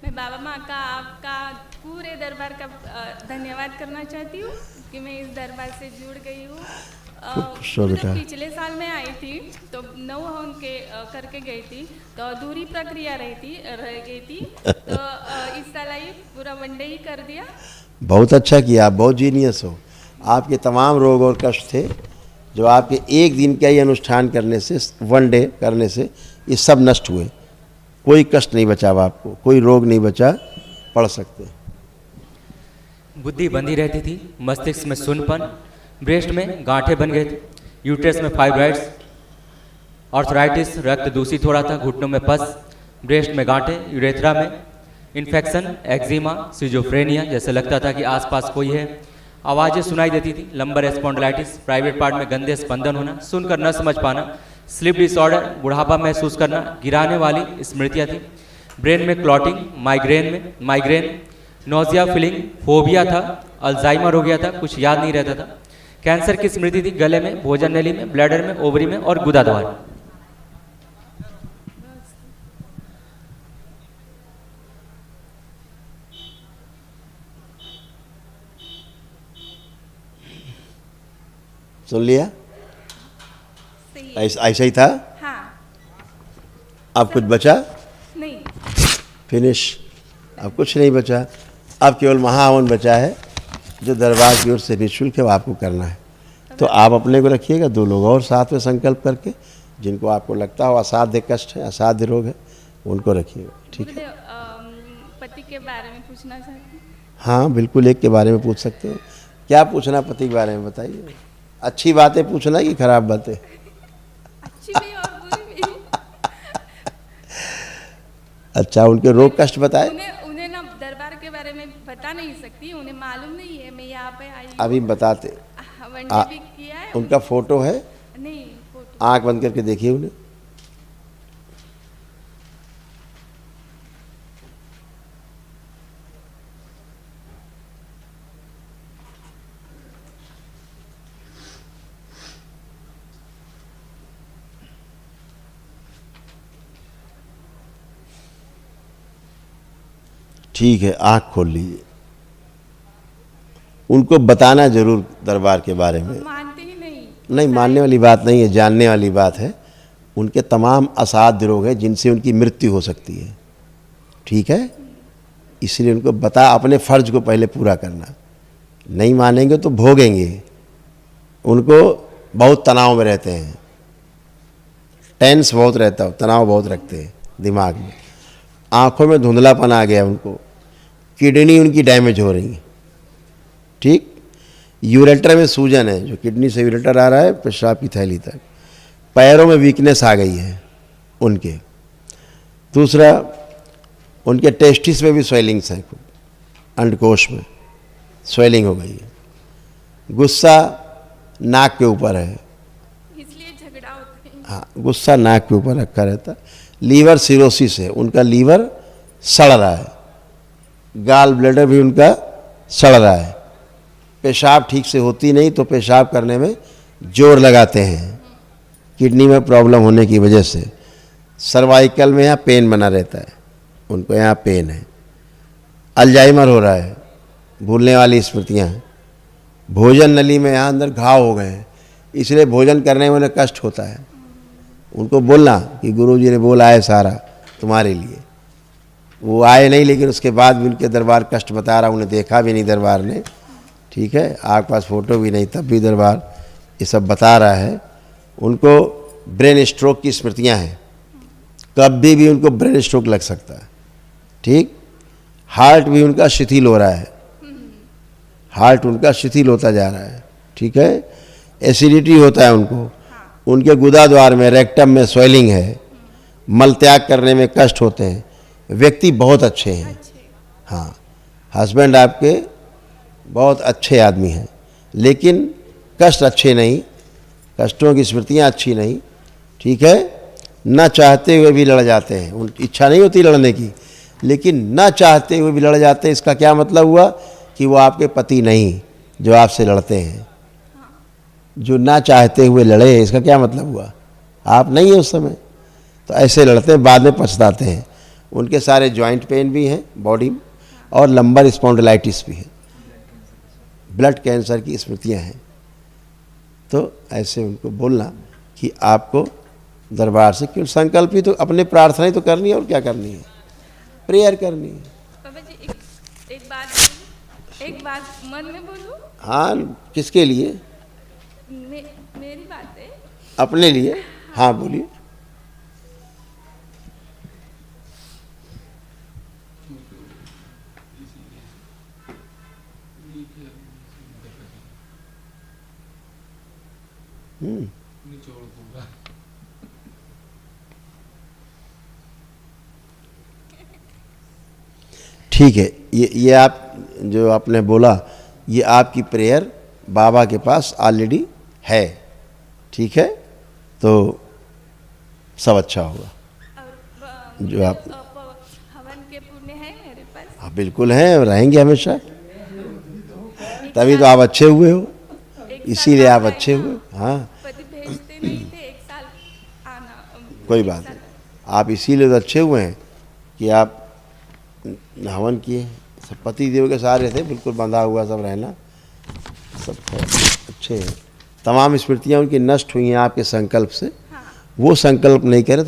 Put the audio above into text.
मैं बाबा माँ का आपका पूरे दरबार का धन्यवाद करना चाहती हूँ कि मैं इस दरबार से जुड़ गई हूँ। खुश रहो गुरुदेव बेटा। पिछले साल मैं आई थी तो 9 हवन के करके गई थी, तो अधूरी प्रक्रिया रह गई थी, तो इस साल आई पूरा वनडे ही कर दिया। बहुत अच्छा किया, आप बहुत जीनियस हो। आपके तमाम रोग और कष्ट थे जो आपके एक दिन का ही अनुष्ठान करने से, वन डे करने से, ये सब नष्ट हुए। कोई कष्ट नहीं बचा अब आपको, कोई रोग नहीं बचा। पढ़ सकते। बुद्धि बंधी रहती थी, मस्तिष्क में सुन्नपन, ब्रेस्ट में गांठें बन गए थे, यूट्रस में फाइब्राइड्स, आर्थराइटिस, रक्त दूषित हो रहा था, घुटनों में पस, ब्रेस्ट में गांठें, यूरेथ्रा में इन्फेक्शन, एक्जिमा, सिजोफ्रेनिया, जैसे लगता था कि आसपास कोई है, आवाज़ें सुनाई देती थी, लंबर स्पॉन्डिलाइटिस, प्राइवेट पार्ट में गंदे स्पंदन होना, सुनकर न समझ पाना, स्लीप डिसऑर्डर, बुढ़ापा महसूस करना, गिराने वाली स्मृतियाँ थी, ब्रेन में clotting, migraine, nausea feeling, phobia था, अल्जाइमर हो गया था, कुछ याद नहीं रहता था, कैंसर की स्मृति थी, गले में, भोजन नली में, ब्लैडर में, ओवरी में और गुदा द्वार। सुन लिया? सही है। ऐसा ही था? हाँ। अब कुछ बचा? नहीं। फिनिश। अब कुछ नहीं बचा। अब केवल महाहवन बचा है जो दरबार की ओर से निःशुल्क है, वो आपको करना है। तो आप अपने को रखिएगा, 2 लोग और साथ में संकल्प करके, जिनको आपको लगता हो असाध्य कष्ट है, असाध्य रोग है, उनको रखिएगा। ठीक है? पति के बारे में पूछना चाहती हूँ। हाँ बिल्कुल, एक के बारे में पूछ सकते हो। क्या पूछना पति के बारे में बताइए। अच्छी बातें पूछना कि खराब बातें? अच्छी भी और बुरी भी। अच्छा, उनके रोग कष्ट बताए? उन्हें ना दरबार के बारे में बता नहीं सकती, उन्हें मालूम नहीं है मैं यहाँ पे आई। अभी बताते। वनडे भी किया है। उनका फोटो है? नहीं, फोटो। आंख बंद करके देखिए उन्हें। ठीक है, आंख खोल लीजिए। उनको बताना जरूर दरबार के बारे में। मानते ही नहीं। नहीं, मानने वाली बात नहीं है, जानने वाली बात है। उनके तमाम असाध्य रोग हैं जिनसे उनकी मृत्यु हो सकती है। ठीक है? इसलिए उनको बता, अपने फर्ज को पहले पूरा करना। नहीं मानेंगे तो भोगेंगे। उनको बहुत तनाव में रहते हैं, टेंस बहुत रहता है, तनाव बहुत रखते हैं दिमाग में। आँखों में धुंधलापन आ गया उनको, किडनी उनकी डैमेज हो रही है। ठीक? यूरेटर में सूजन है, जो किडनी से यूरेटर आ रहा है पेशाब की थैली तक। पैरों में वीकनेस आ गई है उनके। दूसरा, उनके टेस्टिस में भी स्वेलिंग्स हैं, अंडकोश में स्वेलिंग हो गई है। गुस्सा नाक के ऊपर है, इसलिए झगड़ा होता है। हाँ, गुस्सा नाक के ऊपर रखा रहता है। लीवर सिरोसिस है, उनका लीवर सड़ रहा है। गाल ब्लैडर भी उनका सड़ रहा है। पेशाब ठीक से होती नहीं तो पेशाब करने में जोर लगाते हैं, किडनी में प्रॉब्लम होने की वजह से। सर्वाइकल में यहाँ पेन बना रहता है, उनको यहाँ पेन है। अल्जाइमर हो रहा है, भूलने वाली स्मृतियाँ हैं। भोजन नली में यहाँ अंदर घाव हो गए हैं, इसलिए भोजन करने में उन्हें कष्ट होता है। उनको बोलना कि गुरुजी ने बोला है सारा तुम्हारे लिए। वो आए नहीं, लेकिन उसके बाद भी उनके दरबार कष्ट बता रहा, उन्हें देखा भी नहीं दरबार ने। ठीक है? आपके पास फ़ोटो भी नहीं, तब भी दरबार ये सब बता रहा है। उनको ब्रेन स्ट्रोक की स्मृतियाँ हैं, कभी भी उनको ब्रेन स्ट्रोक लग सकता है। ठीक? हार्ट भी उनका शिथिल हो रहा है, हार्ट उनका शिथिल होता जा रहा है। ठीक है? एसिडिटी होता है उनको। उनके गुदा द्वार में, रेक्टम में स्वेलिंग है। मल त्याग करने में कष्ट होते हैं। व्यक्ति बहुत अच्छे हैं। हाँ, हस्बैंड आपके बहुत अच्छे आदमी हैं, लेकिन कष्ट अच्छे नहीं, कष्टों की स्मृतियाँ अच्छी नहीं। ठीक है? न चाहते हुए भी लड़ जाते हैं, उनकी इच्छा नहीं होती लड़ने की, लेकिन न चाहते हुए भी लड़ जाते हैं। इसका क्या मतलब हुआ कि वो आपके पति नहीं जो आपसे लड़ते हैं। जो ना चाहते हुए लड़े, इसका क्या मतलब हुआ? आप नहीं है उस समय, तो ऐसे लड़ते हैं, बाद में पछताते हैं। उनके सारे जॉइंट पेन भी हैं बॉडी में, और लंबर स्पॉन्डिलाइटिस भी है, ब्लड कैंसर की स्मृतियाँ हैं। तो ऐसे उनको बोलना कि आपको दरबार से क्यों संकल्प ही तो अपने प्रार्थना ही तो करनी है, और क्या करनी है, प्रेयर करनी है। बाबा जी एक बात मन में बोलूं? हाँ, किसके लिए? मेरी बात है। अपने लिए? हाँ बोलिए। ठीक है, ये आप जो आपने बोला, ये आपकी प्रेयर बाबा के पास ऑलरेडी है, ठीक है, तो सब अच्छा होगा। और जो आप हवन के पुण्य है मेरे पास? हाँ बिल्कुल हैं, और रहेंगे हमेशा, तभी तो आप अच्छे हुए हो, इसीलिए आप अच्छे हुए। हाँ पति भेजते नहीं थे, एक साल आना। कोई बात नहीं, आप इसीलिए तो अच्छे हुए हैं कि आप हवन किए, सब पति देव के सहारे थे, बिल्कुल बंधा हुआ सब रहना, सब अच्छे हैं। तमाम स्मृतियाँ उनकी नष्ट हुई हैं आपके संकल्प से, वो संकल्प नहीं करे तो